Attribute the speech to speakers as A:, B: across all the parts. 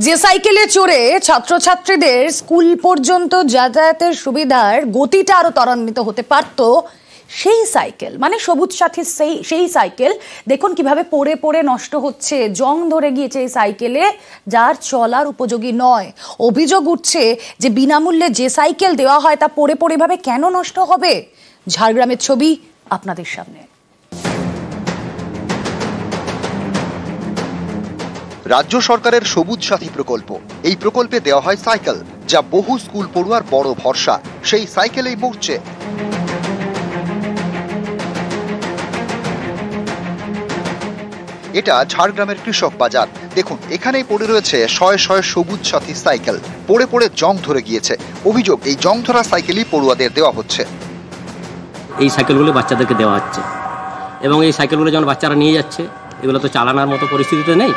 A: যে সাইকেলে চড়ে ছাত্রছাত্রীদের স্কুল পর্যন্ত যাতায়াতের সুবিধার গতিটা আরো ত্বরান্বিত হতে পারত, সেই সাইকেল মানে সবুজ সাথী সেই সাইকেল দেখুন কিভাবে পড়ে পড়ে নষ্ট হচ্ছে। জং ধরে গিয়েছে এই সাইকেলে, যার চলার উপযোগী নয়। অভিযোগ উঠছে যে বিনামূল্যে যে সাইকেল দেওয়া হয় তা পড়ে পড়ে ভাবে কেন নষ্ট হবে। ঝাড়গ্রামের ছবি আপনাদের সামনে।
B: রাজ্য সরকারের সবুজ সাথী প্রকল্প, এই প্রকল্পে দেওয়া হয় সাইকেল, যা বহু স্কুল পড়ুয়ার বড় ভরসা। সেই সাইকেলেই মরছে। এটা ঝাড়গ্রামের কৃষক বাজার। দেখুন, এখানেই পড়ে রয়েছে শয়ে শয়ে সবুজ সাথী সাইকেল, পড়ে পড়ে জং ধরে গিয়েছে। অভিযোগ, এই জং ধরা সাইকেলই পড়ুয়াদের দেওয়া হচ্ছে।
C: এই সাইকেলগুলো বাচ্চাদেরকে দেওয়া হচ্ছে এবং এই সাইকেলগুলো যখন বাচ্চারা নিয়ে যাচ্ছে, এগুলো তো চালানোর মতো পরিস্থিতিতে নেই।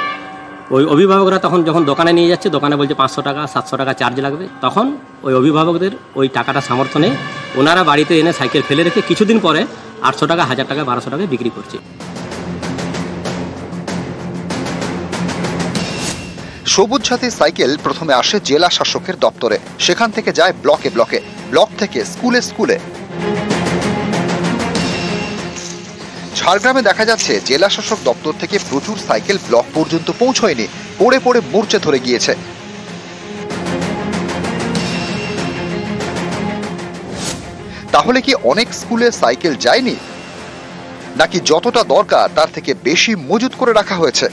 C: ওই অভিভাবকরা তখন যখন দোকানে নিয়ে যাচ্ছে, দোকানে বলছে 500 টাকা 700 টাকা চার্জ লাগবে, তখন ওই অভিভাবকদের ওই টাকাটা সামর্থ্য নেই, ওনারা বাড়িতে এনে সাইকেল ফেলে রেখে কিছুদিন পরে 800 টাকা 1000 টাকা 1200 টাকায় বিক্রি করছে।
B: সবুজ সাথী সাইকেল প্রথমে আসে জেলা শাসকের দপ্তরে, সেখান থেকে যায় ব্লকে ব্লকে, ব্লক থেকে স্কুলে স্কুলে। ঝাড়গ্রামে দেখা যাচ্ছে জেলা শাসক দপ্তর থেকে প্রচুর সাইকেল ব্লক পর্যন্ত পৌঁছয়নি, পড়ে পড়ে মূর্ছে ধরে গিয়েছে। তাহলে কি অনেক স্কুলে সাইকেল যায়নি, নাকি যতটা দরকার তার থেকে বেশি মজুত করে রাখা হয়েছে?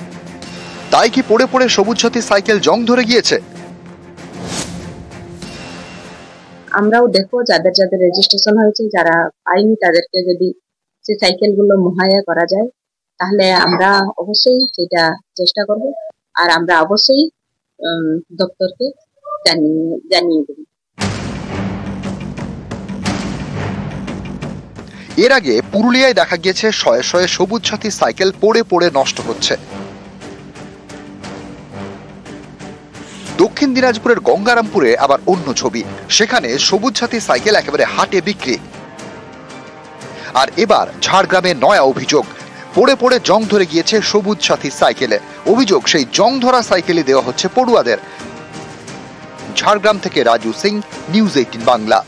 B: তাই কি পড়ে পড়ে সবুজ সাথী সাইকেল জং ধরে গিয়েছে?
D: আমরাও দেখো যাদের যাদের রেজিস্ট্রেশন হয়েছে, যারা পাইনি তাদেরকে যদি সেই সাইকেলগুলো মুহৈয়া করা যায় তাহলে আমরা অবশ্যই সেটা চেষ্টা করব, আর আমরা অবশ্যই দপ্তরকে জানিয়ে দেব।
B: এর আগে পুরুলিয়ায় দেখা গিয়েছে শয়ে শয়ে সবুজ সাথী সাইকেল পড়ে পড়ে নষ্ট হচ্ছে। দক্ষিণ দিনাজপুরের গঙ্গারামপুরে আবার অন্য ছবি, সেখানে সবুজ সাথী সাইকেল একেবারে হাটে বিক্রি। আর এবার ঝাড়গ্রামে নয়া অভিযোগ, পড়ে পড়ে জং ধরে গিয়েছে সবুজ সাথী সাইকেলে। অভিযোগ, সেই জং ধরা সাইকেলই দেওয়া হচ্ছে পড়ুয়াদের। ঝাড়গ্রাম থেকে রাজু সিং, নিউজ 18 বাংলা।